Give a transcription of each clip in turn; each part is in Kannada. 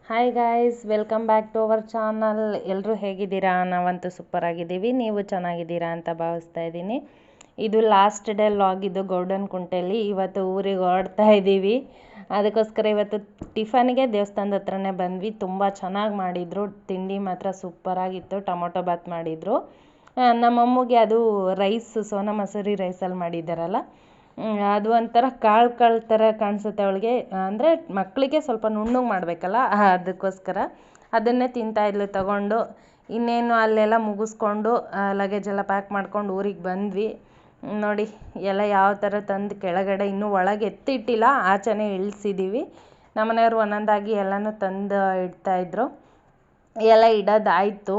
Hi guys, welcome back to our channel. ಎಲ್ಲರೂ ಹೇಗಿದ್ದೀರಾ? ನಾವಂತೂ ಸೂಪರ್ ಆಗಿದ್ದೀವಿ. ನೀವು ಚೆನ್ನಾಗಿದ್ದೀರಾ ಅಂತ ಭಾವಿಸ್ತಾ ಇದ್ದೀನಿ. ಇದು ಲಾಸ್ಟ್ ಡೇ ಲಾಗ್. ಇದು ಗೌಡನ್ ಕುಂಟೆಯಲ್ಲಿ ಇವತ್ತು ಊರಿಗೆ ಹೊರಡ್ತಾ ಇದ್ದೀವಿ. ಅದಕ್ಕೋಸ್ಕರ ಇವತ್ತು ಟಿಫನ್ಗೆ ದೇವಸ್ಥಾನದ ಹತ್ರನೇ ಬಂದ್ವಿ. ತುಂಬ ಚೆನ್ನಾಗಿ ಮಾಡಿದರು. ತಿಂಡಿ ಮಾತ್ರ ಸೂಪರಾಗಿತ್ತು. ಟೊಮೊಟೊ ಬಾತ್ ಮಾಡಿದರು. ನಮ್ಮಮ್ಮಗೆ ಅದು ರೈಸ್, ಸೋನಾ ಮಸೂರಿ ರೈಸಲ್ಲಿ ಮಾಡಿದ್ದಾರಲ್ಲ, ಅದು ಒಂಥರ ಕಾಳು ಥರ ಕಾಣಿಸುತ್ತೆ ಅವಳಿಗೆ. ಅಂದರೆ ಮಕ್ಕಳಿಗೆ ಸ್ವಲ್ಪ ನುಣ್ಣಗೆ ಮಾಡಬೇಕಲ್ಲ, ಅದಕ್ಕೋಸ್ಕರ ಅದನ್ನೇ ತಿಂತಾಯಿದ್ಲು ತಗೊಂಡು. ಇನ್ನೇನು ಅಲ್ಲೆಲ್ಲ ಮುಗಿಸ್ಕೊಂಡು ಲಗೇಜ್ ಎಲ್ಲ ಪ್ಯಾಕ್ ಮಾಡ್ಕೊಂಡು ಊರಿಗೆ ಬಂದ್ವಿ. ನೋಡಿ ಎಲ್ಲ ಯಾವ ಥರ ತಂದು ಕೆಳಗಡೆ, ಇನ್ನೂ ಒಳಗೆ ಎತ್ತಿಟ್ಟಿಲ್ಲ, ಆಚೆನೇ ಇಳಿಸಿದ್ದೀವಿ. ನಮ್ಮನೆಯವರು ಒಂದೊಂದಾಗಿ ಎಲ್ಲನೂ ತಂದು ಇಡ್ತಾಯಿದ್ರು. ಎಲ್ಲ ಇಡೋದಾಯಿತು.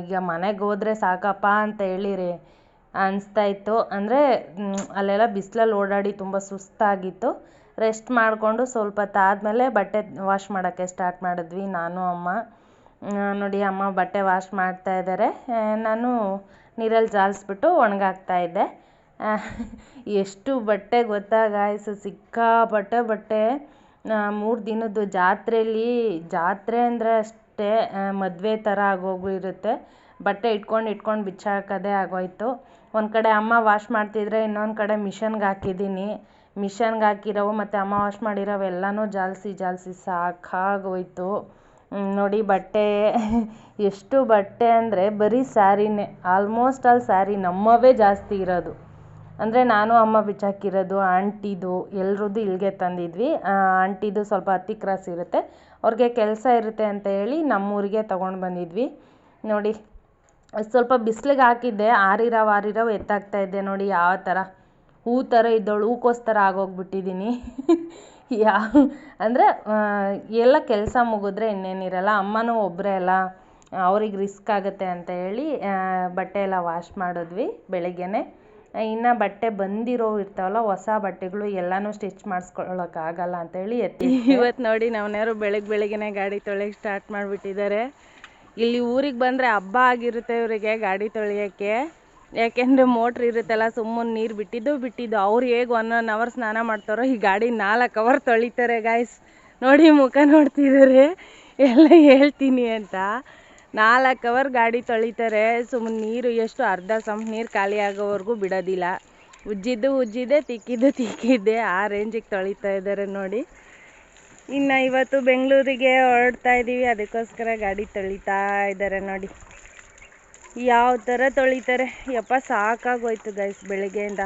ಈಗ ಮನೆಗೆ ಹೋದರೆ ಸಾಕಪ್ಪ ಅಂತ ಹೇಳಿರಿ ಅನಿಸ್ತಾ ಇತ್ತು. ಅಂದರೆ ಅಲ್ಲೆಲ್ಲ ಬಿಸಿಲಲ್ಲಿ ಓಡಾಡಿ ತುಂಬ ಸುಸ್ತಾಗಿತ್ತು. ರೆಸ್ಟ್ ಮಾಡಿಕೊಂಡು ಸ್ವಲ್ಪ ಹೊತ್ತಾದಮೇಲೆ ಬಟ್ಟೆ ವಾಶ್ ಮಾಡೋಕ್ಕೆ ಸ್ಟಾರ್ಟ್ ಮಾಡಿದ್ವಿ, ನಾನು ಅಮ್ಮ. ನೋಡಿ ಅಮ್ಮ ಬಟ್ಟೆ ವಾಶ್ ಮಾಡ್ತಾ ಇದ್ದಾರೆ, ನಾನು ನೀರಲ್ಲಿ ಜಾಲಿಸ್ಬಿಟ್ಟು ಒಣಗಾಕ್ತಾ ಇದ್ದೆ. ಎಷ್ಟು ಬಟ್ಟೆ ಗೊತ್ತಾ ಗಾಯ್ಸ್, ಸಿಕ್ಕಾಪಟ್ಟೆ ಬಟ್ಟೆ. 3 ದಿನದ್ದು ಜಾತ್ರೆ ಅಂದರೆ ಅಷ್ಟೇ ಮದುವೆ ಥರ ಆಗೋಗಿರುತ್ತೆ. ಬಟ್ಟೆ ಇಟ್ಕೊಂಡು ಬಿಚ್ಚಾಕೋದೇ ಆಗೋಯ್ತು. ಒಂದು ಕಡೆ ಅಮ್ಮ ವಾಶ್ ಮಾಡ್ತಿದ್ರೆ, ಇನ್ನೊಂದು ಕಡೆ ಮಿಷನ್ಗೆ ಹಾಕಿದ್ದೀನಿ. ಮಿಷನ್ಗೆ ಹಾಕಿರೋವು ಮತ್ತು ಅಮ್ಮ ವಾಶ್ ಮಾಡಿರೋವು ಎಲ್ಲನೂ ಜಾಲಿಸಿ ಸಾಕಾಗೋಯ್ತು. ನೋಡಿ ಬಟ್ಟೆ ಎಷ್ಟು ಬಟ್ಟೆ ಅಂದರೆ ಬರೀ ಸ್ಯಾರಿನೇ, ಆಲ್ಮೋಸ್ಟ್ ಆಲ್ ಸ್ಯಾರಿ ನಮ್ಮವೇ ಜಾಸ್ತಿ ಇರೋದು. ಅಂದರೆ ನಾನು ಅಮ್ಮ ಬಿಚ್ಚಾಕಿರೋದು, ಆಂಟಿದು ಎಲ್ರದ್ದು ಇಲ್ಲಿಗೆ ತಂದಿದ್ವಿ. ಆಂಟಿದು ಸ್ವಲ್ಪ ಹತ್ತಿ ಕ್ರಾಸ್ ಇರುತ್ತೆ, ಅವ್ರಿಗೆ ಕೆಲಸ ಇರುತ್ತೆ ಅಂತ ಹೇಳಿ ನಮ್ಮೂರಿಗೆ ತೊಗೊಂಡು ಬಂದಿದ್ವಿ. ನೋಡಿ ಸ್ವಲ್ಪ ಬಿಸಿಲಿಗೆ ಹಾಕಿದ್ದೆ, ಆರಿರವು ಎತ್ತಾಕ್ತಾ ಇದ್ದೆ. ನೋಡಿ ಯಾವ ಥರ ಹೂ ಥರ ಇದ್ದವಳು ಹೂಕೋಸ್ಕರ ಆಗೋಗ್ಬಿಟ್ಟಿದ್ದೀನಿ. ಅಂದರೆ ಎಲ್ಲ ಕೆಲಸ ಮುಗಿದ್ರೆ ಇನ್ನೇನಿರಲ್ಲ. ಅಮ್ಮನೂ ಒಬ್ಬರೇ ಅಲ್ಲ, ಅವ್ರಿಗೆ ರಿಸ್ಕ್ ಆಗುತ್ತೆ ಅಂತ ಹೇಳಿ ಬಟ್ಟೆ ಎಲ್ಲ ವಾಶ್ ಮಾಡಿದ್ವಿ ಬೆಳಗ್ಗೆನೆ. ಇನ್ನು ಬಟ್ಟೆ ಬಂದಿರೋವು ಇರ್ತಾವಲ್ಲ, ಹೊಸ ಬಟ್ಟೆಗಳು ಎಲ್ಲನೂ ಸ್ಟಿಚ್ ಮಾಡಿಸ್ಕೊಳ್ಳೋಕ್ಕಾಗಲ್ಲ ಅಂತೇಳಿ ಇವತ್ತು ನೋಡಿ ನಮ್ಮನೆಯವರು ಬೆಳಗ್ಗೆನೆ ಗಾಡಿ ತೊಳೆಯೋಕ್ಕೆ ಸ್ಟಾರ್ಟ್ ಮಾಡಿಬಿಟ್ಟಿದ್ದಾರೆ. ಇಲ್ಲಿ ಊರಿಗೆ ಬಂದರೆ ಹಬ್ಬ ಆಗಿರುತ್ತೆ ಇವರಿಗೆ ಗಾಡಿ ತೊಳೆಯೋಕ್ಕೆ. ಯಾಕೆಂದರೆ ಮೋಟ್ರ್ ಇರುತ್ತಲ್ಲ, ಸುಮ್ಮನೆ ನೀರು ಬಿಟ್ಟಿದ್ದು ಅವ್ರು ಹೇಗೆ 1 ಅವರ್ ಸ್ನಾನ ಮಾಡ್ತಾರೋ, ಈ ಗಾಡಿ 4 ಅವರ್ ತೊಳಿತಾರೆ ಗಾಯ್ಸ್. ನೋಡಿ ಮುಖ ನೋಡ್ತಿದ್ದಾರೆ, ಎಲ್ಲ ಹೇಳ್ತೀನಿ ಅಂತ. 4 ಅವರ್ ಗಾಡಿ ತೊಳಿತಾರೆ. ಸುಮ್ಮನೆ ನೀರು ಎಷ್ಟು ಅರ್ಧ ಸಂಪ್ ನೀರು ಖಾಲಿ ಆಗೋವರೆಗೂ ಬಿಡೋದಿಲ್ಲ. ಉಜ್ಜಿದ್ದೆ ತಿಕ್ಕಿದ್ದೆ ಆ ರೇಂಜಿಗೆ ತೊಳಿತಾ ಇದ್ದಾರೆ ನೋಡಿ. ಇನ್ನು ಇವತ್ತು ಬೆಂಗಳೂರಿಗೆ ಹೊರಡ್ತಾ ಇದ್ದೀವಿ, ಅದಕ್ಕೋಸ್ಕರ ಗಾಡಿ ತೊಳಿತಾ ಇದ್ದಾರೆ ನೋಡಿ ಯಾವ ಥರ ತೊಳಿತಾರೆ. ಯಪ್ಪ ಸಾಕಾಗೋಯ್ತು ಗೈಸ್ ಬೆಳಗ್ಗೆಯಿಂದ.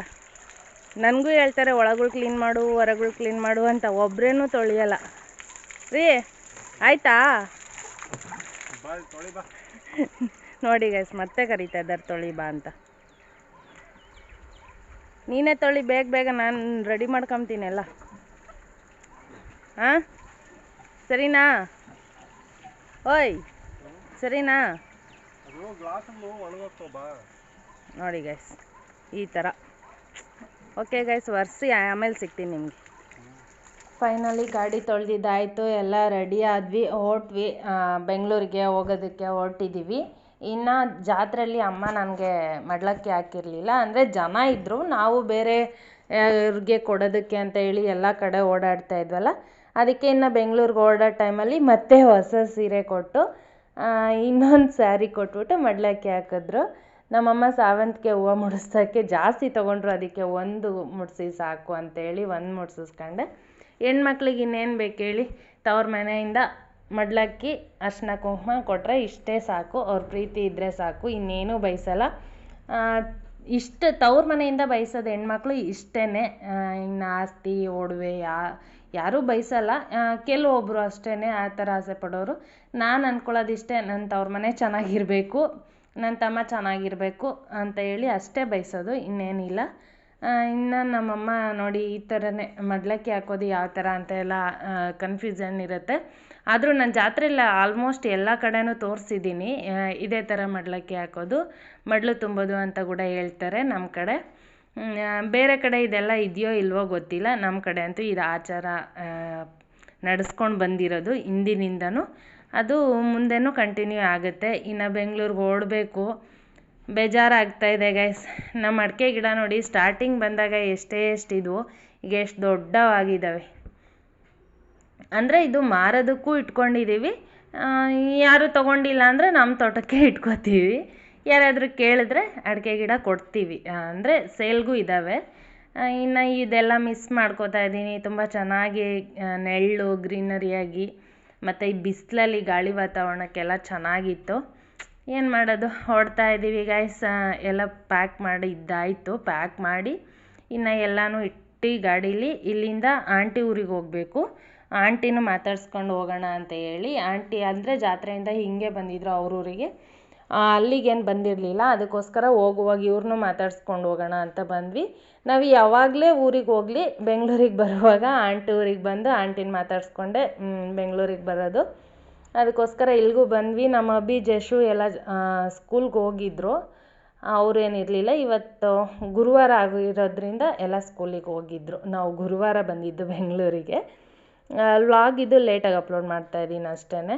ನನಗೂ ಹೇಳ್ತಾರೆ ಒಳಗಳು ಕ್ಲೀನ್ ಮಾಡು, ಹೊರಗಳು ಕ್ಲೀನ್ ಮಾಡು ಅಂತ, ಒಬ್ರೇನೂ ತೊಳಿಯಲ್ಲ ರೀ. ಆಯ್ತಾ ನೋಡಿ ಗೈಸ್, ಮತ್ತೆ ಕರೀತಾ ಇದ್ದಾರೆ ತೊಳಿ ಬಾ ಅಂತ. ನೀನೇ ತೊಳಿ ಬೇಗ, ನಾನು ರೆಡಿ ಮಾಡ್ಕೊತೀನಿ ಎಲ್ಲ. ಹಾಂ ಸರಿನಾ? ಓಯ್ ಸರಿನಾ? ನೋಡಿ ಗೈಸ್ ಈ ಥರ. ಓಕೆ ಗೈಸ್, ಒರೆಸಿ ಆಮೇಲೆ ಸಿಗ್ತೀನಿ ನಿಮಗೆ. ಫೈನಲಿ ಗಾಡಿ ತೊಳೆದಿದ್ದಾಯಿತು, ಎಲ್ಲ ರೆಡಿ ಆದ್ವಿ, ಹೊರಟ್ವಿ. ಬೆಂಗಳೂರಿಗೆ ಹೋಗೋದಕ್ಕೆ ಹೊರಟಿದ್ದೀವಿ. ಇನ್ನು ಜಾತ್ರೆಯಲ್ಲಿ ಅಮ್ಮ ನನಗೆ ಮಡ್ಲಕ್ಕಿ ಹಾಕಿರಲಿಲ್ಲ. ಅಂದರೆ ಜನ ಇದ್ದರು, ನಾವು ಬೇರೆ ಅವ್ರಿಗೆ ಕೊಡೋದಕ್ಕೆ ಅಂತ ಹೇಳಿ ಎಲ್ಲ ಕಡೆ ಓಡಾಡ್ತಾ ಇದ್ವಲ್ಲ, ಅದಕ್ಕೆ ಇನ್ನು ಬೆಂಗಳೂರಿಗೆ ಓಡೋ ಟೈಮಲ್ಲಿ ಮತ್ತೆ ಹೊಸ ಸೀರೆ ಕೊಟ್ಟು ಇನ್ನೊಂದು ಸ್ಯಾರಿ ಕೊಟ್ಬಿಟ್ಟು ಮಡ್ಲಕ್ಕಿ ಹಾಕಿದ್ರು. ನಮ್ಮಮ್ಮ ಸಾವಂತಿಗೆ ಹೂವು ಮುಡಿಸೋಕ್ಕೆ ಜಾಸ್ತಿ ತೊಗೊಂಡ್ರು, ಅದಕ್ಕೆ 1 ಮುಡಿಸಿ ಸಾಕು ಅಂತೇಳಿ 1 ಮುಡಿಸಿಸ್ಕೊಂಡೆ. ಹೆಣ್ಮಕ್ಳಿಗೆ ಇನ್ನೇನು ಬೇಕು ಹೇಳಿ, ತವ್ರ ಮನೆಯಿಂದ ಮಡ್ಲಕ್ಕಿ ಅರ್ಶಿನ ಕುಂಕುಮ ಕೊಟ್ಟರೆ ಇಷ್ಟೇ ಸಾಕು. ಅವ್ರ ಪ್ರೀತಿ ಇದ್ದರೆ ಸಾಕು, ಇನ್ನೇನು ಬಯಸಲ್ಲ. ಇಷ್ಟು ತವ್ರ ಮನೆಯಿಂದ ಬಯಸೋದು ಹೆಣ್ಮಕ್ಳು ಇಷ್ಟೇ. ಇನ್ನು ಆಸ್ತಿ ಒಡವೆ ಯಾರೂ ಬಯಸಲ್ಲ, ಕೆಲವೊಬ್ಬರು ಅಷ್ಟೇ ಆ ಥರ ಆಸೆ ಪಡೋರು. ನಾನು ಅಂದ್ಕೊಳ್ಳೋದಿಷ್ಟೇ, ನನ್ನ ತವ್ರ ಮನೆ ಚೆನ್ನಾಗಿರಬೇಕು, ನನ್ನ ತಮ್ಮ ಚೆನ್ನಾಗಿರಬೇಕು ಅಂತ ಹೇಳಿ ಅಷ್ಟೇ ಬಯಸೋದು, ಇನ್ನೇನಿಲ್ಲ. ಇನ್ನು ನಮ್ಮಮ್ಮ ನೋಡಿ ಈ ಥರನೇ ಮಡ್ಲಕ್ಕಿ ಹಾಕೋದು ಯಾವ ಥರ ಅಂತ ಎಲ್ಲ ಕನ್ಫ್ಯೂಷನ್ ಇರುತ್ತೆ. ಆದರೂ ನಾನು ಜಾತ್ರೆಲ್ಲ ಆಲ್ಮೋಸ್ಟ್ ಎಲ್ಲ ಕಡೆನೂ ತೋರಿಸಿದ್ದೀನಿ ಇದೇ ಥರ ಮಡ್ಲಕ್ಕಿ ಹಾಕೋದು, ಮಡ್ಲು ತುಂಬೋದು ಅಂತ ಕೂಡ ಹೇಳ್ತಾರೆ ನಮ್ಮ ಕಡೆ. ಬೇರೆ ಕಡೆ ಇದೆಲ್ಲ ಇದೆಯೋ ಇಲ್ವೋ ಗೊತ್ತಿಲ್ಲ, ನಮ್ಮ ಕಡೆ ಅಂತೂ ಇದು ಆಚಾರ ನಡೆಸ್ಕೊಂಡು ಬಂದಿರೋದು ಹಿಂದಿನಿಂದನೂ. ಅದು ಮುಂದೆನೂ ಕಂಟಿನ್ಯೂ ಆಗುತ್ತೆ. ಇನ್ನು ಬೆಂಗಳೂರಿಗೆ ಓಡಬೇಕು, ಬೇಜಾರಾಗ್ತಾಯಿದೆ ಗೈಸ್. ನಮ್ಮ ಅಡಿಕೆ ಗಿಡ ನೋಡಿ, ಸ್ಟಾರ್ಟಿಂಗ್ ಬಂದಾಗ ಎಷ್ಟಿದ್ವು, ಈಗ ಎಷ್ಟು ದೊಡ್ಡವಾಗಿದ್ದಾವೆ. ಅಂದರೆ ಇದು ಮಾರೋದಕ್ಕೂ ಇಟ್ಕೊಂಡಿದ್ದೀವಿ, ಯಾರು ತೊಗೊಂಡಿಲ್ಲ ಅಂದರೆ ನಮ್ಮ ತೋಟಕ್ಕೆ ಇಟ್ಕೋತೀವಿ. ಯಾರಾದರೂ ಕೇಳಿದ್ರೆ ಅಡಿಕೆ ಗಿಡ ಕೊಡ್ತೀವಿ, ಅಂದರೆ ಸೇಲ್ಗೂ ಇದ್ದಾವೆ. ಇನ್ನು ಇದೆಲ್ಲ ಮಿಸ್ ಮಾಡ್ಕೋತಾ ಇದ್ದೀನಿ. ತುಂಬ ಚೆನ್ನಾಗಿ ನೆರಳು ಗ್ರೀನರಿಯಾಗಿ ಮತ್ತು ಈ ಬಿಸಿಲಲ್ಲಿ ಗಾಳಿ ವಾತಾವರಣಕ್ಕೆಲ್ಲ ಚೆನ್ನಾಗಿತ್ತು. ಏನು ಮಾಡೋದು, ಹೊಡ್ತಾ ಇದ್ದೀವಿ ಗೈಸ್. ಎಲ್ಲ ಪ್ಯಾಕ್ ಮಾಡಿ ಇದ್ದಾಯಿತು. ಪ್ಯಾಕ್ ಮಾಡಿ ಇನ್ನು ಎಲ್ಲನೂ ಇಟ್ಟು ಗಾಡೀಲಿ ಇಲ್ಲಿಂದ ಆಂಟಿ ಊರಿಗೆ ಹೋಗಬೇಕು. ಆಂಟಿನೂ ಮಾತಾಡ್ಸ್ಕೊಂಡು ಹೋಗೋಣ ಅಂತ ಹೇಳಿ, ಆಂಟಿ ಅಂದರೆ ಜಾತ್ರೆಯಿಂದ ಹಿಂಗೆ ಬಂದಿದ್ರು ಅವ್ರ ಊರಿಗೆ, ಅಲ್ಲಿಗೇನು ಬಂದಿರಲಿಲ್ಲ. ಅದಕ್ಕೋಸ್ಕರ ಹೋಗುವಾಗ ಇವ್ರನ್ನೂ ಮಾತಾಡ್ಸ್ಕೊಂಡು ಹೋಗೋಣ ಅಂತ ಬಂದ್ವಿ. ನಾವು ಯಾವಾಗಲೇ ಊರಿಗೆ ಹೋಗಲಿ ಬೆಂಗಳೂರಿಗೆ ಬರುವಾಗ ಆಂಟಿ ಊರಿಗೆ ಬಂದು ಆಂಟಿನ ಮಾತಾಡ್ಸ್ಕೊಂಡೆ ಬೆಂಗಳೂರಿಗೆ ಬರೋದು. ಅದಕ್ಕೋಸ್ಕರ ಇಲ್ಲಿಗೂ ಬಂದ್ವಿ. ನಮ್ಮ ಅಬ್ಬಿ ಜಶು ಎಲ್ಲ ಸ್ಕೂಲ್ಗೆ ಹೋಗಿದ್ರು, ಅವ್ರೇನಿರಲಿಲ್ಲ. ಇವತ್ತು ಗುರುವಾರ ಆಗಿರೋದ್ರಿಂದ ಎಲ್ಲ ಸ್ಕೂಲಿಗೆ ಹೋಗಿದ್ರು. ನಾವು ಗುರುವಾರ ಬಂದಿದ್ದು ಬೆಂಗಳೂರಿಗೆ. ವ್ಲಾಗ್ ಇದು ಲೇಟಾಗಿ ಅಪ್ಲೋಡ್ ಮಾಡ್ತಾಯಿದ್ದೀನಿ ಅಷ್ಟೇ.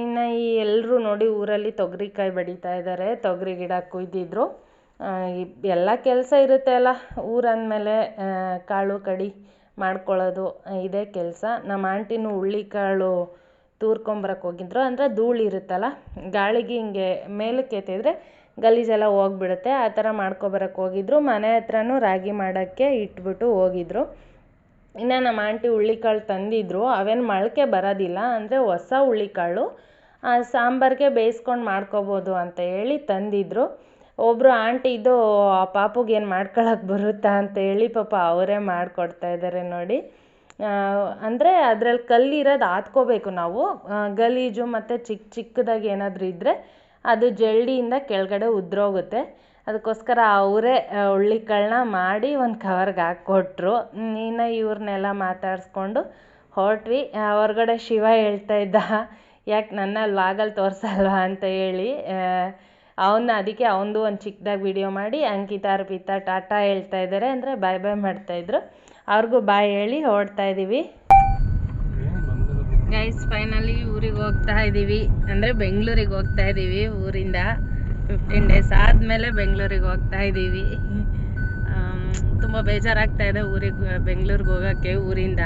ಇನ್ನು ಈ ಎಲ್ಲರೂ ನೋಡಿ ಊರಲ್ಲಿ ತೊಗರಿಕಾಯಿ ಬಡಿತಾ ಇದ್ದಾರೆ. ತೊಗರಿ ಗಿಡ ಕುಯ್ದಿದ್ರು. ಎಲ್ಲ ಕೆಲಸ ಇರುತ್ತೆ ಅಲ್ಲ ಊರಂದಮೇಲೆ, ಕಾಳು ಕಡಿ ಮಾಡ್ಕೊಳ್ಳೋದು ಇದೇ ಕೆಲಸ. ನಮ್ಮ ಆಂಟಿನೂ ಹುಳ್ಳಿಕಾಳು ತೂರ್ಕೊಂಬರಕ್ಕೆ ಹೋಗಿದ್ರು. ಅಂದರೆ ಧೂಳು ಇರುತ್ತಲ್ಲ, ಗಾಳಿಗೆ ಹಿಂಗೆ ಮೇಲಕ್ಕೆ ಎತ್ತಿದ್ರೆ ಗಲೀಜೆಲ್ಲ ಹೋಗ್ಬಿಡುತ್ತೆ, ಆ ಥರ ಮಾಡ್ಕೊಬರಕ್ಕೆ ಹೋಗಿದ್ರು. ಮನೆ ಹತ್ರನೂ ರಾಗಿ ಮಾಡೋಕ್ಕೆ ಇಟ್ಬಿಟ್ಟು ಹೋಗಿದ್ರು. ಇನ್ನು ನಮ್ಮ ಆಂಟಿ ಹುಳ್ಳಿಕಾಳು ತಂದಿದ್ರು. ಅವೇನು ಮೊಳಕೆ ಬರೋದಿಲ್ಲ, ಅಂದರೆ ಹೊಸ ಹುಳ್ಳಿಕಾಳು, ಸಾಂಬಾರಿಗೆ ಬೇಯಿಸ್ಕೊಂಡು ಮಾಡ್ಕೋಬೋದು ಅಂತ ಹೇಳಿ ತಂದಿದ್ರು. ಒಬ್ಬರು ಆಂಟಿ ಇದು ಪಾಪುಗೆ ಏನು ಮಾಡ್ಕೊಳಕ್ಕೆ ಬರುತ್ತಾ ಅಂತ ಹೇಳಿ ಪಾಪ ಅವರೇ ಮಾಡಿಕೊಡ್ತಾಯಿದ್ದಾರೆ ನೋಡಿ. ಅಂದರೆ ಅದರಲ್ಲಿ ಕಲ್ಲಿರೋದು ಆತ್ಕೋಬೇಕು ನಾವು. ಗಲೀಜು ಮತ್ತು ಚಿಕ್ಕದಾಗಿ ಏನಾದರೂ ಇದ್ದರೆ ಅದು ಜಲ್ಡಿಯಿಂದ ಕೆಳಗಡೆ ಉದ್ರೋಗುತ್ತೆ. ಅದಕ್ಕೋಸ್ಕರ ಅವರೇ ಹುಳ್ಳಿಕಾಳನ್ನ ಮಾಡಿ ಒಂದು ಕವರ್ಗೆ ಹಾಕ್ಕೊಟ್ರು. ಇನ್ನು ಇವ್ರನ್ನೆಲ್ಲ ಮಾತಾಡಿಸ್ಕೊಂಡು ಹೊರಟ್ವಿ. ಹೊರಗಡೆ ಶಿವ ಹೇಳ್ತಾ ಇದ್ದ, ಯಾಕೆ ನನ್ನ ವ್ಲಾಗಲ್ಲಿ ತೋರಿಸಲ್ವಾ ಅಂತ ಹೇಳಿ. ಅದಕ್ಕೆ ಅವನದು ಒಂದು ಚಿಕ್ಕದಾಗಿ ವಿಡಿಯೋ ಮಾಡಿ ಅಂಕಿತಾ ಅರ್ಪಿತಾ ಟಾಟಾ ಹೇಳ್ತಾ ಇದ್ದಾರೆ, ಅಂದರೆ ಬಾಯ್ ಬಾಯ್ ಮಾಡ್ತಾಯಿದ್ರು. ಅವ್ರಿಗೂ ಬಾಯ್ ಹೇಳಿ ಹೊರಡ್ತಾ ಇದ್ದೀವಿ ಗೈಸ್. ಫೈನಲಿ ಊರಿಗೆ ಹೋಗ್ತಾ ಇದ್ದೀವಿ, ಅಂದರೆ ಬೆಂಗಳೂರಿಗೆ ಹೋಗ್ತಾ ಇದ್ದೀವಿ. ಊರಿಂದ 15 ಡೇಸ್ ಆದಮೇಲೆ ಬೆಂಗಳೂರಿಗೆ ಹೋಗ್ತಾ ಇದ್ದೀವಿ. ತುಂಬ ಬೇಜಾರಾಗ್ತಾ ಇದೆ ಬೆಂಗಳೂರಿಗೆ ಹೋಗೋಕ್ಕೆ. ಊರಿಂದ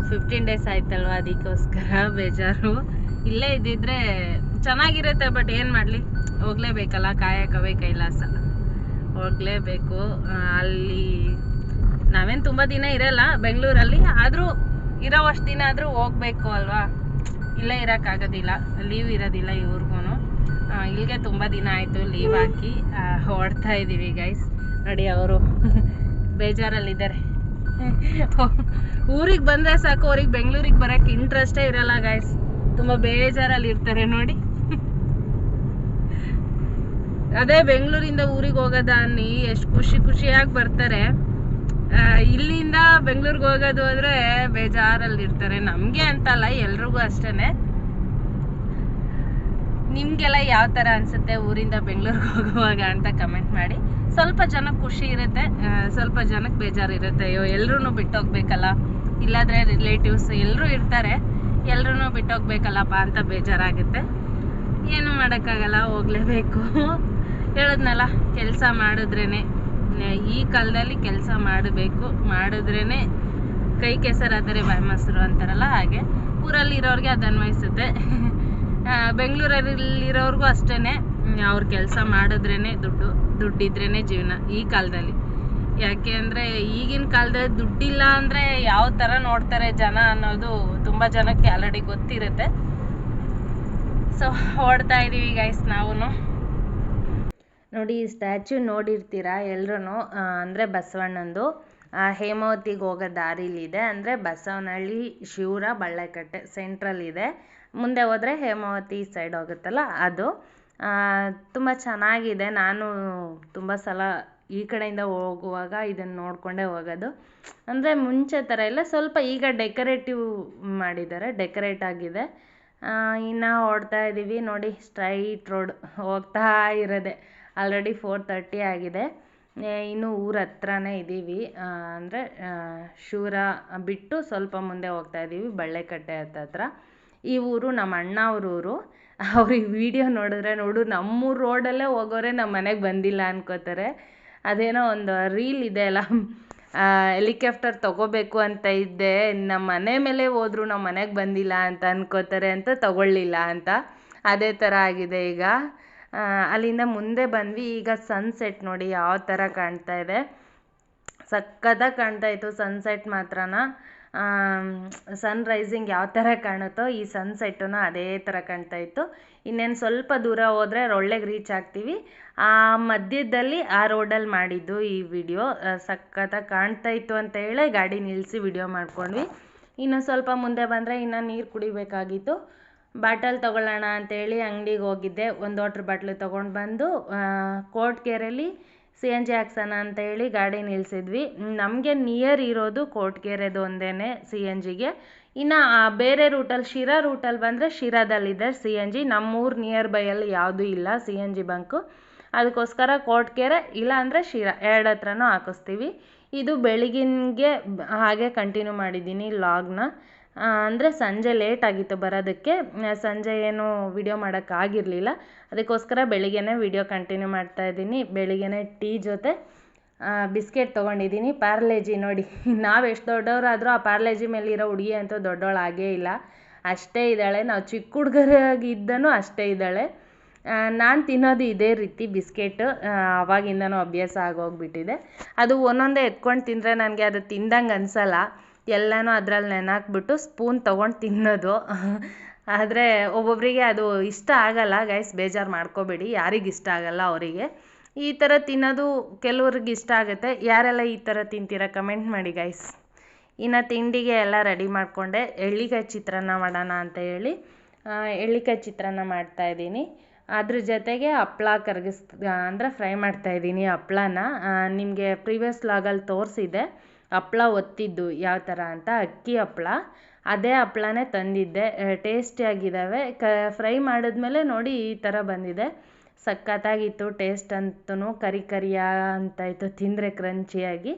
15 ಡೇಸ್ ಆಯ್ತಲ್ವ, ಅದಕ್ಕೋಸ್ಕರ ಬೇಜಾರು. ಇಲ್ಲೇ ಇದ್ದಿದ್ರೆ ಚೆನ್ನಾಗಿರುತ್ತೆ, ಬಟ್ ಏನು ಮಾಡಲಿ, ಹೋಗಲೇಬೇಕಲ್ಲ, ಕಾಯಕವೇ ಕೈಲಾಸ, ಹೋಗಲೇಬೇಕು. ಅಲ್ಲಿ ನಾವೇನು ತುಂಬ ದಿನ ಇರಲ್ಲ ಬೆಂಗಳೂರಲ್ಲಿ, ಆದರೂ ಇರೋವಷ್ಟು ದಿನ ಆದರೂ ಹೋಗಬೇಕು ಅಲ್ವಾ. ಇಲ್ಲೇ ಇರೋಕ್ಕಾಗೋದಿಲ್ಲ, ಲೀವ್ ಇರೋದಿಲ್ಲ ಇವ್ರಿಗೂ. ಇಲ್ಲಿಗೆ ತುಂಬ ದಿನ ಆಯಿತು ಲೀವ್ ಹಾಕಿ. ಹೊರಡ್ತಾ ಇದ್ದೀವಿ ಗೈಸ್. ನೋಡಿ ಅವರು ಬೇಜಾರಲ್ಲಿದ್ದಾರೆ. ಊರಿಗೆ ಬಂದರೆ ಸಾಕು, ಅವ್ರಿಗೆ ಬೆಂಗಳೂರಿಗೆ ಬರೋಕ್ಕೆ ಇಂಟ್ರೆಸ್ಟೇ ಇರಲ್ಲ ಗೈಸ್. ತುಂಬ ಬೇಜಾರಲ್ಲಿ ಇರ್ತಾರೆ ನೋಡಿ. ಅದೇ ಬೆಂಗಳೂರಿಂದ ಊರಿಗೆ ಹೋಗೋದಾನಿ ಎಷ್ಟು ಖುಷಿಯಾಗಿ ಬರ್ತಾರೆ. ಇಲ್ಲಿಂದ ಬೆಂಗಳೂರಿಗೆ ಹೋಗೋದು ಅಂದರೆ ಬೇಜಾರಲ್ಲಿ ಇರ್ತಾರೆ. ನಮಗೆ ಅಂತಲ್ಲ, ಎಲ್ರಿಗೂ ಅಷ್ಟೇ. ನಿಮಗೆಲ್ಲ ಯಾವ ಥರ ಅನಿಸುತ್ತೆ ಊರಿಂದ ಬೆಂಗಳೂರಿಗೆ ಹೋಗುವಾಗ ಅಂತ ಕಮೆಂಟ್ ಮಾಡಿ. ಸ್ವಲ್ಪ ಜನಕ್ಕೆ ಖುಷಿ ಇರುತ್ತೆ, ಸ್ವಲ್ಪ ಜನಕ್ಕೆ ಬೇಜಾರಿರುತ್ತೆ. ಅಯ್ಯೋ ಎಲ್ಲರೂ ಬಿಟ್ಟೋಗ್ಬೇಕಲ್ಲ, ಇಲ್ಲಾಂದರೆ ರಿಲೇಟಿವ್ಸ್ ಎಲ್ಲರೂ ಇರ್ತಾರೆ, ಎಲ್ಲರೂ ಬಿಟ್ಟೋಗ್ಬೇಕಲ್ಲಪ್ಪ ಅಂತ ಬೇಜಾರಾಗುತ್ತೆ. ಏನು ಮಾಡೋಕ್ಕಾಗಲ್ಲ, ಹೋಗಲೇಬೇಕು. ಹೇಳಿದ್ನಲ್ಲ, ಕೆಲಸ ಮಾಡಿದ್ರೇ, ಈ ಕಾಲದಲ್ಲಿ ಕೆಲಸ ಮಾಡಬೇಕು, ಮಾಡಿದ್ರೇ ಕೈ ಕೆಸರಾದರೆ ಬಾಯಿ ಮೊಸರು ಅಂತಾರಲ್ಲ, ಹಾಗೆ ಊರಲ್ಲಿ ಇರೋರಿಗೆ ಅದು ಅನ್ವಯಿಸುತ್ತೆ. ಬೆಂಗಳೂರಲ್ಲಿರೋರ್ಗೂ ಅಷ್ಟೇ, ಅವ್ರ ಕೆಲಸ ಮಾಡಿದ್ರೇ ದುಡ್ಡಿದ್ರೇ ಜೀವನ ಈ ಕಾಲದಲ್ಲಿ. ಯಾಕೆ ಅಂದರೆ ಈಗಿನ ಕಾಲದಲ್ಲಿ ದುಡ್ಡಿಲ್ಲ ಅಂದರೆ ಯಾವ ಥರ ನೋಡ್ತಾರೆ ಜನ ಅನ್ನೋದು ತುಂಬ ಜನಕ್ಕೆ ಆಲ್ರೆಡಿ ಗೊತ್ತಿರುತ್ತೆ. ಸೊ ಹೊರಡ್ತಾ ಇದ್ದೀವಿ ಗೈಸ್. ನಾವು ನೋಡಿ ಈ ಸ್ಟ್ಯಾಚ್ಯೂ ನೋಡಿರ್ತೀರಾ ಎಲ್ಲರೂ, ಅಂದರೆ ಬಸವಣ್ಣಂದು. ಹೇಮಾವತಿಗೆ ಹೋಗೋ ದಾರಿಲಿದೆ, ಅಂದರೆ ಬಸವನಹಳ್ಳಿ ಶಿವರ ಬಳ್ಳೆಕಟ್ಟೆ ಸೆಂಟ್ರಲ್ ಇದೆ. ಮುಂದೆ ಹೋದರೆ ಹೇಮಾವತಿ ಸೈಡ್ ಹೋಗುತ್ತಲ್ಲ ಅದು. ತುಂಬ ಚೆನ್ನಾಗಿದೆ. ನಾನು ತುಂಬ ಸಲ ಈ ಕಡೆಯಿಂದ ಹೋಗುವಾಗ ಇದನ್ನು ನೋಡಿಕೊಂಡೇ ಹೋಗೋದು. ಅಂದರೆ ಮುಂಚೆ ಥರ ಇಲ್ಲ, ಸ್ವಲ್ಪ ಈಗ ಡೆಕೋರೇಟಿವ್ ಮಾಡಿದ್ದಾರೆ, ಡೆಕೋರೇಟ್ ಆಗಿದೆ. ಇನ್ನು ಹೊರಡ್ತಾ ಇದ್ದೀವಿ ನೋಡಿ, ಸ್ಟ್ರೈಟ್ ರೋಡ್ ಹೋಗ್ತಾ ಇರೋದೆ. ಆಲ್ರೆಡಿ 4:30 ಆಗಿದೆ. ಇನ್ನು ಊರ ಹತ್ರನೇ ಇದ್ದೀವಿ, ಅಂದರೆ ಶಿವರ ಬಿಟ್ಟು ಸ್ವಲ್ಪ ಮುಂದೆ ಹೋಗ್ತಾ ಇದ್ದೀವಿ, ಬಳ್ಳೆಕಟ್ಟೆ ಹತ್ರ. ಈ ಊರು ನಮ್ಮ ಅಣ್ಣ ಅವ್ರ ಊರು. ಅವ್ರಿಗೆ ವಿಡಿಯೋ ನೋಡಿದ್ರೆ ನೋಡು ನಮ್ಮೂರು ರೋಡಲ್ಲೇ ಹೋಗೋರೆ ನಮ್ಮ ಮನೆಗೆ ಬಂದಿಲ್ಲ ಅನ್ಕೋತಾರೆ. ಅದೇನೋ ಒಂದು ರೀಲ್ ಇದೆ ಅಲ್ಲ, ಹೆಲಿಕಾಪ್ಟರ್ ತೊಗೋಬೇಕು ಅಂತ ಇದ್ದೆ, ನಮ್ಮ ಮನೆ ಮೇಲೆ ಹೋದ್ರು ನಮ್ಮ ಮನೆಗೆ ಬಂದಿಲ್ಲ ಅಂತ ಅನ್ಕೋತಾರೆ ಅಂತ ತೊಗೊಳ್ಳಿಲ್ಲ ಅಂತ. ಅದೇ ಥರ ಆಗಿದೆ ಈಗ. ಅಲ್ಲಿಂದ ಮುಂದೆ ಬಂದ್ವಿ. ಈಗ ಸನ್ಸೆಟ್ ನೋಡಿ ಯಾವ ಥರ ಕಾಣ್ತಾ ಇದೆ, ಸಕ್ಕತ್ತಾಗಿ ಕಾಣ್ತಾ ಇತ್ತು ಸನ್ಸೆಟ್ ಮಾತ್ರನ. ಸನ್ರೈಸಿಂಗ್ ಯಾವ ಥರ ಕಾಣುತ್ತೋ ಈ ಸನ್ಸೆಟ್ಟೂ ಅದೇ ಥರ ಕಾಣ್ತಾ ಇತ್ತು. ಇನ್ನೇನು ಸ್ವಲ್ಪ ದೂರ ಹೋದರೆ ರೊಳ್ಳೆಗೆ ರೀಚ್ ಆಗ್ತೀವಿ. ಆ ಮಧ್ಯದಲ್ಲಿ ಆ ರೋಡಲ್ಲಿ ಮಾಡಿದ್ದು ಈ ವಿಡಿಯೋ. ಸಕ್ಕತ್ತಾಗಿ ಕಾಣ್ತಾ ಇತ್ತು ಅಂತ ಹೇಳಿ ಗಾಡಿ ನಿಲ್ಲಿಸಿ ವಿಡಿಯೋ ಮಾಡ್ಕೊಂಡ್ವಿ. ಇನ್ನು ಸ್ವಲ್ಪ ಮುಂದೆ ಬಂದರೆ ಇನ್ನು ನೀರು ಕುಡಿಬೇಕಾಗಿತ್ತು. ಬಾಟಲ್ ತೊಗೊಳ್ಳೋಣ ಅಂತೇಳಿ ಅಂಗಡಿಗೆ ಹೋಗಿದ್ದೆ. 1 ವಾಟ್ರ್ ಬಾಟ್ಲು ತೊಗೊಂಡು ಬಂದು ಕೋರ್ಟ್ಗೆರೆಯಲ್ಲಿ CNG ಹಾಕ್ಸೋಣ ಅಂತ ಹೇಳಿ ಗಾಡಿ ನಿಲ್ಲಿಸಿದ್ವಿ. ನಮಗೆ ನಿಯರ್ ಇರೋದು ಕೋರ್ಟ್ಗೆರೆದು ಒಂದೇ CNGಗೆ. ಇನ್ನು ಬೇರೆ ರೂಟಲ್ಲಿ ಶಿರಾ ರೂಟಲ್ಲಿ ಬಂದರೆ ಶಿರಾದಲ್ಲಿದೆ CNG. ನಮ್ಮೂರು ನಿಯರ್ ಬೈಯಲ್ಲಿ ಯಾವುದೂ ಇಲ್ಲ CNG ಬಂಕು. ಅದಕ್ಕೋಸ್ಕರ ಕೋರ್ಟ್ಗೆರೆ ಇಲ್ಲ ಅಂದರೆ ಶಿರಾ ಎರಡು ಹತ್ರನೂ ಹಾಕಿಸ್ತೀವಿ. ಇದು ಬೆಳಗಿನ್ಗೆ ಹಾಗೆ ಕಂಟಿನ್ಯೂ ಮಾಡಿದ್ದೀನಿ ಲಾಗ್ನ. ಅಂದರೆ ಸಂಜೆ ಲೇಟ್ ಆಗಿತ್ತು ಬರೋದಕ್ಕೆ, ಸಂಜೆ ಏನು ವಿಡಿಯೋ ಮಾಡೋಕ್ಕಾಗಿರಲಿಲ್ಲ. ಅದಕ್ಕೋಸ್ಕರ ಬೆಳಿಗ್ಗೆನೇ ವಿಡಿಯೋ ಕಂಟಿನ್ಯೂ ಮಾಡ್ತಾಯಿದ್ದೀನಿ. ಬೆಳಿಗ್ಗೆನೇ ಟೀ ಜೊತೆ ಬಿಸ್ಕೆಟ್ ತೊಗೊಂಡಿದ್ದೀನಿ. ಪಾರ್ಲೇಜಿ ನೋಡಿ, ನಾವು ಎಷ್ಟು ದೊಡ್ಡವರಾದರೂ ಆ ಪಾರ್ಲೇಜಿ ಮೇಲಿರೋ ಹುಡುಗಿ ಅಂತೂ ದೊಡ್ಡವಳಾಗೇ ಇಲ್ಲ, ಅಷ್ಟೇ ಇದ್ದಾಳೆ. ನಾವು ಚಿಕ್ಕ ಹುಡುಗರಾಗಿದ್ದನೂ ಅಷ್ಟೇ ಇದ್ದಾಳೆ. ನಾನು ತಿನ್ನೋದು ಇದೇ ರೀತಿ ಬಿಸ್ಕೆಟು ಆವಾಗಿಂದನೂ ಅಭ್ಯಾಸ ಆಗೋಗ್ಬಿಟ್ಟಿದೆ. ಅದು ಒಂದೊಂದೇ ಎತ್ಕೊಂಡು ತಿಂದರೆ ನನಗೆ ಅದು ತಿಂದಂಗೆ ಅನಿಸಲ್ಲ. ಎಲ್ಲನೂ ಅದರಲ್ಲಿ ನೆನಾಕ್ಬಿಟ್ಟು ಸ್ಪೂನ್ ತೊಗೊಂಡು ತಿನ್ನೋದು. ಆದರೆ ಒಬ್ಬೊಬ್ಬರಿಗೆ ಅದು ಇಷ್ಟ ಆಗಲ್ಲ ಗೈಸ್, ಬೇಜಾರು ಮಾಡ್ಕೋಬೇಡಿ. ಯಾರಿಗೆ ಇಷ್ಟ ಆಗಲ್ಲ ಅವರಿಗೆ ಈ ಥರ ತಿನ್ನೋದು ಕೆಲವ್ರಿಗೆ ಇಷ್ಟ ಆಗುತ್ತೆ. ಯಾರೆಲ್ಲ ಈ ಥರ ತಿಂತೀರಾ ಕಮೆಂಟ್ ಮಾಡಿ ಗೈಸ್. ಇನ್ನು ತಿಂಡಿಗೆ ಎಲ್ಲ ರೆಡಿ ಮಾಡಿಕೊಂಡೆ. ಎಳ್ಳಿಕಾಯಿ ಚಿತ್ರಾನ್ನ ಮಾಡೋಣ ಅಂತ ಹೇಳಿ ಎಳ್ಳಿಕಾಯಿ ಚಿತ್ರಾನ್ನ ಮಾಡ್ತಾಯಿದ್ದೀನಿ. ಅದ್ರ ಜೊತೆಗೆ ಹಪ್ಳ ಅಂದರೆ ಫ್ರೈ ಮಾಡ್ತಾಯಿದ್ದೀನಿ ಹಪ್ಳನ. ನಿಮಗೆ ಪ್ರೀವಿಯಸ್ ಲಾಗಲ್ಲಿ ತೋರಿಸಿದ್ದೆ ಹಪ್ಳ ಒತ್ತಿದ್ದು ಯಾವ ಥರ ಅಂತ. ಅಕ್ಕಿ ಹಪ್ಳ, ಅದೇ ಹಪ್ಳನೇ ತಂದಿದ್ದೆ. ಟೇಸ್ಟಿಯಾಗಿದ್ದಾವೆ. ಫ್ರೈ ಮಾಡಿದ್ಮೇಲೆ ನೋಡಿ ಈ ಥರ ಬಂದಿದೆ. ಸಖತ್ತಾಗಿತ್ತು ಟೇಸ್ಟ್ ಅಂತೂ. ಕರಿಯ ಅಂತ ಇತ್ತು, ತಿಂದರೆ ಕ್ರಂಚಿಯಾಗಿ.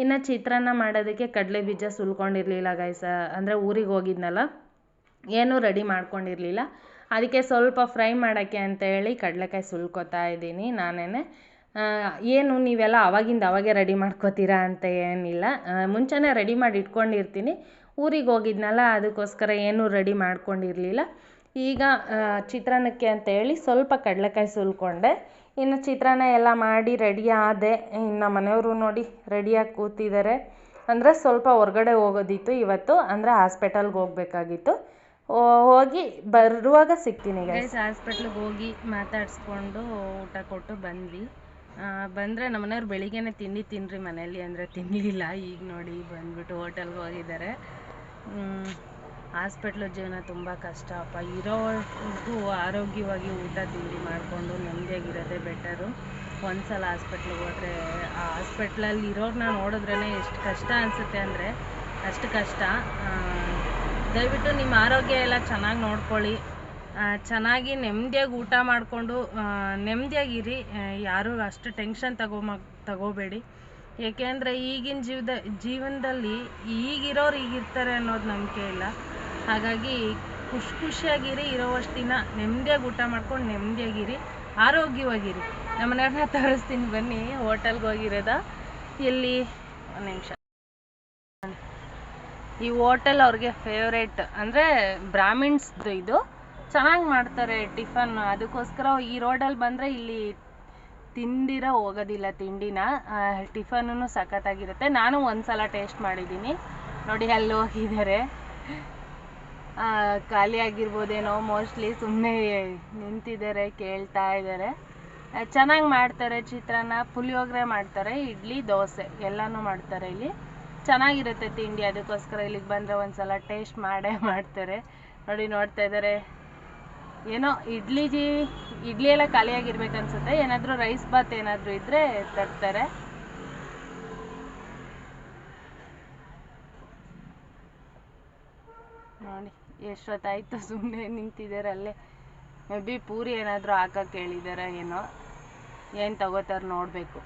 ಇನ್ನು ಚಿತ್ರಾನ್ನ ಮಾಡೋದಕ್ಕೆ ಕಡಲೆ ಬೀಜ ಸುಲ್ಕೊಂಡಿರಲಿಲ್ಲ ಗೈಸ್. ಅಂದರೆ ಊರಿಗೆ ಹೋಗಿದ್ನಲ್ಲ, ಏನೂ ರೆಡಿ ಮಾಡ್ಕೊಂಡಿರಲಿಲ್ಲ. ಅದಕ್ಕೆ ಸ್ವಲ್ಪ ಫ್ರೈ ಮಾಡೋಕ್ಕೆ ಅಂತ ಹೇಳಿ ಕಡಲೆಕಾಯಿ ಸುಲ್ಕೋತಾ ಇದ್ದೀನಿ ನಾನೇ. ಏನು ನೀವೆಲ್ಲ ಅವಾಗೇ ರೆಡಿ ಮಾಡ್ಕೋತೀರಾ ಅಂತ ಏನಿಲ್ಲ, ಮುಂಚೆನೇ ರೆಡಿ ಮಾಡಿ ಇಟ್ಕೊಂಡಿರ್ತೀನಿ. ಊರಿಗೆ ಹೋಗಿದ್ನಲ್ಲ, ಅದಕ್ಕೋಸ್ಕರ ಏನೂ ರೆಡಿ ಮಾಡ್ಕೊಂಡಿರಲಿಲ್ಲ. ಈಗ ಚಿತ್ರಾನ್ನಕ್ಕೆ ಅಂತ ಹೇಳಿ ಸ್ವಲ್ಪ ಕಡಲೆಕಾಯಿ ಸುಲ್ಕೊಂಡೆ. ಇನ್ನು ಚಿತ್ರಾನ್ನ ಎಲ್ಲ ಮಾಡಿ ರೆಡಿ ಆದೆ. ಇನ್ನು ಮನೆಯವರು ನೋಡಿ ರೆಡಿಯಾಗಿ ಕೂತಿದ್ದಾರೆ. ಅಂದರೆ ಸ್ವಲ್ಪ ಹೊರಗಡೆ ಹೋಗೋದಿತ್ತು ಇವತ್ತು, ಅಂದರೆ ಹಾಸ್ಪಿಟಲ್ಗೆ ಹೋಗಬೇಕಾಗಿತ್ತು. ಹೋಗಿ ಬರುವಾಗ ಸಿಗ್ತೀನಿ ಗೈಸ್. ಹಾಸ್ಪಿಟ್ಲಿಗೆ ಹೋಗಿ ಮಾತಾಡಿಸ್ಕೊಂಡು ಊಟ ಕೊಟ್ಟು ಬಂದ್ವಿ. ಬಂದರೆ ನಮ್ಮನೆಯವ್ರು ಬೆಳಿಗ್ಗೆನೇ ತಿಂಡಿ ತಿನ್ನಿರಿ ಮನೇಲಿ ಅಂದರೆ ತಿನ್ನಲಿಲ್ಲ. ಈಗ ನೋಡಿ ಬಂದ್ಬಿಟ್ಟು ಹೋಟೆಲ್ಗೆ ಹೋಗಿದ್ದಾರೆ. ಹಾಸ್ಪಿಟ್ಲು ಜೀವನ ತುಂಬ ಕಷ್ಟ ಅಪ್ಪ. ಇರೋವರೆಗೂ ಆರೋಗ್ಯವಾಗಿ ಊಟ ತಿಂಡಿ ಮಾಡಿಕೊಂಡು ನೆಮ್ಮದಿಯಾಗಿರೋದೇ ಬೆಟರು. ಒಂದು ಸಲ ಹಾಸ್ಪಿಟ್ಲಿಗೆ ಹೋದರೆ ಆ ಹಾಸ್ಪಿಟ್ಲಲ್ಲಿ ಇರೋರನ್ನ ನೋಡಿದ್ರೇ ಎಷ್ಟು ಕಷ್ಟ ಅನಿಸುತ್ತೆ ಅಂದರೆ ಅಷ್ಟು ಕಷ್ಟ. ದಯವಿಟ್ಟು ನಿಮ್ಮ ಆರೋಗ್ಯ ಎಲ್ಲ ಚೆನ್ನಾಗಿ ನೋಡ್ಕೊಳ್ಳಿ. ಚೆನ್ನಾಗಿ ನೆಮ್ಮದಿಯಾಗಿ ಊಟ ಮಾಡಿಕೊಂಡು ನೆಮ್ಮದಿಯಾಗಿರಿ. ಯಾರೂ ಅಷ್ಟು ಟೆನ್ಷನ್ ತಗೋಬೇಡಿ. ಏಕೆಂದರೆ ಈಗಿನ ಜೀವನದಲ್ಲಿ ಈಗಿರೋರು ಈಗಿರ್ತಾರೆ ಅನ್ನೋದು ನಂಬಿಕೆ ಇಲ್ಲ. ಹಾಗಾಗಿ ಖುಷಿಯಾಗಿರಿ. ಇರೋವಷ್ಟು ದಿನ ನೆಮ್ಮದಿಯಾಗಿ ಊಟ ಮಾಡ್ಕೊಂಡು ನೆಮ್ಮದಿಯಾಗಿರಿ, ಆರೋಗ್ಯವಾಗಿರಿ. ನಮ್ಮ ಮನೆಯವ್ರನ್ನ ತೋರಿಸ್ತೀನಿ ಬನ್ನಿ. ಹೋಟೆಲ್ಗೆ ಹೋಗಿರೋದ ಎಲ್ಲಿ, ಒಂದು ನಿಮಿಷ. ಈ ಹೋಟೆಲ್ ಅವ್ರಿಗೆ ಫೇವ್ರೇಟ್, ಅಂದರೆ ಬ್ರಾಹ್ಮಿಣ್ಸ್ದು ಇದು. ಚೆನ್ನಾಗಿ ಮಾಡ್ತಾರೆ ಟಿಫನ್. ಅದಕ್ಕೋಸ್ಕರ ಈ ರೋಡಲ್ಲಿ ಬಂದರೆ ಇಲ್ಲಿ ತಿಂದಿರೋ ಹೋಗೋದಿಲ್ಲ ತಿಂಡಿನ. ಟಿಫನ್ನೂ ಸಖತ್ತಾಗಿರುತ್ತೆ. ನಾನು ಒಂದು ಸಲ ಟೇಸ್ಟ್ ಮಾಡಿದ್ದೀನಿ ನೋಡಿ. ಅಲ್ಲಿ ಹೋಗಿದ್ದಾರೆ, ಖಾಲಿ ಆಗಿರ್ಬೋದೇನೋ ಮೋಸ್ಟ್ಲಿ. ಸುಮ್ಮನೆ ನಿಂತಿದ್ದಾರೆ, ಕೇಳ್ತಾ ಇದ್ದಾರೆ. ಚೆನ್ನಾಗಿ ಮಾಡ್ತಾರೆ. ಚಿತ್ರಾನ್ನ, ಪುಳಿಯೋಗರೆ ಮಾಡ್ತಾರೆ, ಇಡ್ಲಿ, ದೋಸೆ ಎಲ್ಲನೂ ಮಾಡ್ತಾರೆ ಇಲ್ಲಿ. ಚೆನ್ನಾಗಿರುತ್ತೆ ತಿಂಡಿ. ಅದಕ್ಕೋಸ್ಕರ ಇಲ್ಲಿಗೆ ಬಂದರೆ ಒಂದು ಸಲ ಟೇಸ್ಟ್ ಮಾಡ್ತಾರೆ ನೋಡಿ. ನೋಡ್ತಾ ಇದ್ದಾರೆ. ಏನೋ ಇಡ್ಲಿ ಎಲ್ಲ ಖಾಲಿಯಾಗಿರ್ಬೇಕು ಅನ್ಸುತ್ತೆ. ಏನಾದರೂ ರೈಸ್ ಬಾತ್ ಏನಾದರೂ ಇದ್ದರೆ ತರ್ತಾರೆ. ನೋಡಿ ಎಷ್ಟೊತ್ತಾಯಿತು ಸುಮ್ಮನೆ ನಿಂತಿದ್ದಾರೆ ಅಲ್ಲೇ. ಮೇ ಬಿ ಪೂರಿ ಏನಾದರೂ ಹಾಕಕ್ಕೆ ಹೇಳಿದ್ದಾರೆ ಏನೋ. ಏನು ತಗೋತಾರೆ ನೋಡಬೇಕು.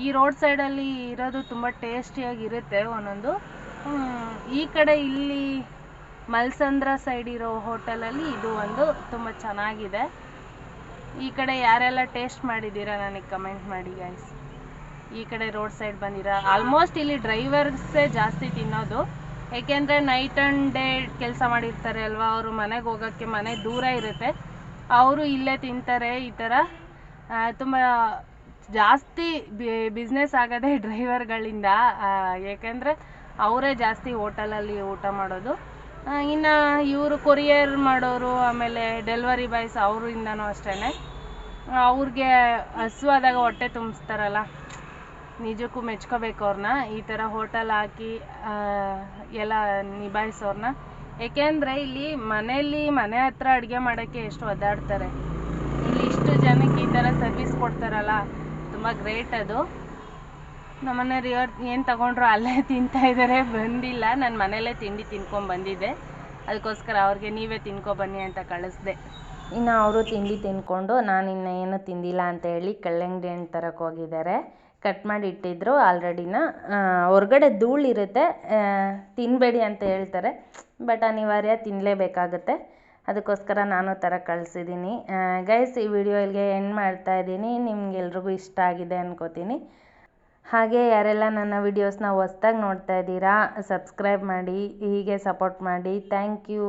ಈ ರೋಡ್ ಸೈಡಲ್ಲಿ ಇರೋದು ತುಂಬ ಟೇಸ್ಟಿಯಾಗಿರುತ್ತೆ ಒಂದೊಂದು. ಈ ಕಡೆ ಇಲ್ಲಿ ಮಲ್ಸಂದ್ರ ಸೈಡ್ ಇರೋ ಹೋಟೆಲಲ್ಲಿ ಇದು ಒಂದು ತುಂಬ ಚೆನ್ನಾಗಿದೆ. ಈ ಕಡೆ ಯಾರೆಲ್ಲ ಟೇಸ್ಟ್ ಮಾಡಿದ್ದೀರಾ ನನಗೆ ಕಮೆಂಟ್ ಮಾಡಿ ಗೈಸ್. ಈ ಕಡೆ ರೋಡ್ ಸೈಡ್ ಬಂದಿರ ಆಲ್ಮೋಸ್ಟ್ ಇಲ್ಲಿ ಡ್ರೈವರ್ಸೇ ಜಾಸ್ತಿ ತಿನ್ನೋದು. ಏಕೆಂದರೆ ನೈಟ್ ಆ್ಯಂಡ್ ಡೇ ಕೆಲಸ ಮಾಡಿರ್ತಾರೆ ಅಲ್ವಾ, ಅವರು ಮನೆಗೆ ಹೋಗೋಕ್ಕೆ ಮನೆ ದೂರ ಇರುತ್ತೆ, ಅವರು ಇಲ್ಲೇ ತಿಂತಾರೆ. ಈ ಥರ ತುಂಬ ಜಾಸ್ತಿ ಬಿಸ್ನೆಸ್ ಆಗೋದೇ ಡ್ರೈವರ್ಗಳಿಂದ, ಏಕೆಂದರೆ ಅವರೇ ಜಾಸ್ತಿ ಹೋಟೆಲಲ್ಲಿ ಊಟ ಮಾಡೋದು. ಇನ್ನು ಇವರು ಕೊರಿಯರ್ ಮಾಡೋರು, ಆಮೇಲೆ ಡೆಲಿವರಿ ಬಾಯ್ಸ್ ಅವರಿಂದನೂ ಅಷ್ಟೇ, ಅವ್ರಿಗೆ ಹಸುವಾದಾಗ ಹೊಟ್ಟೆ ತುಂಬಿಸ್ತಾರಲ್ಲ, ನಿಜಕ್ಕೂ ಮೆಚ್ಕೋಬೇಕು ಅವ್ರನ್ನ. ಈ ಥರ ಹೋಟೆಲ್ ಹಾಕಿ ಎಲ್ಲ ನಿಭಾಯಿಸೋರನ್ನ. ಏಕೆಂದರೆ ಇಲ್ಲಿ ಮನೆ ಹತ್ರ ಅಡುಗೆ ಮಾಡೋಕ್ಕೆ ಎಷ್ಟು ಒದ್ದಾಡ್ತಾರೆ, ಇಲ್ಲಿ ಇಷ್ಟು ಜನಕ್ಕೆ ಈ ಥರ ಸರ್ವಿಸ್ ಕೊಡ್ತಾರಲ್ಲ, ತುಂಬ ಗ್ರೇಟ್ ಅದು. ನಮ್ಮನೆಯವ್ರು ಏನು ತಗೊಂಡ್ರು ಅಲ್ಲೇ ತಿಂತಾಯಿದ್ದಾರೆ, ಬಂದಿಲ್ಲ. ನಾನು ಮನೆಯಲ್ಲೇ ತಿಂಡಿ ತಿನ್ಕೊಂಡು ಬಂದಿದ್ದೆ, ಅದಕ್ಕೋಸ್ಕರ ಅವ್ರಿಗೆ ನೀವೇ ತಿನ್ಕೊಬನ್ನಿ ಅಂತ ಕಳಿಸ್ದೆ. ಇನ್ನು ಅವರು ತಿಂಡಿ ತಿನ್ಕೊಂಡು ನಾನು ಇನ್ನು ಏನು ತಿಂದಿಲ್ಲ ಅಂತ ಹೇಳಿ ಕಲ್ಲಂಗಡಿ ಹಣ್ಣು ತರಕ್ಕೆ ಹೋಗಿದ್ದಾರೆ. ಕಟ್ ಮಾಡಿ ಇಟ್ಟಿದ್ರು ಆಲ್ರೆಡಿನ. ಹೊರಗಡೆ ಧೂಳಿರುತ್ತೆ, ತಿನ್ನಬೇಡಿ ಅಂತ ಹೇಳ್ತಾರೆ, ಬಟ್ ಅನಿವಾರ್ಯ ತಿನ್ನಲೇಬೇಕಾಗುತ್ತೆ. ಅದಕ್ಕೋಸ್ಕರ ನಾನು ತರಕ್ಕೆ ಕಳಿಸಿದ್ದೀನಿ. ಗೈಸ್, ಈ ವಿಡಿಯೋ ಇಲ್ಲಿಗೆ ಎಂಡ್ ಮಾಡ್ತಾ ಇದ್ದೀನಿ. ನಿಮ್ಗೆಲ್ರಿಗೂ ಇಷ್ಟ ಆಗಿದೆ ಅನ್ಕೋತೀನಿ. ಹಾಗೆ ಯಾರೆಲ್ಲ ನನ್ನ ವಿಡಿಯೋಸ್ನ ಹೊಸ್ದಾಗಿ ನೋಡ್ತಾ ಇದ್ದೀರಾ, ಸಬ್ಸ್ಕ್ರೈಬ್ ಮಾಡಿ, ಹೀಗೆ ಸಪೋರ್ಟ್ ಮಾಡಿ. Thank you.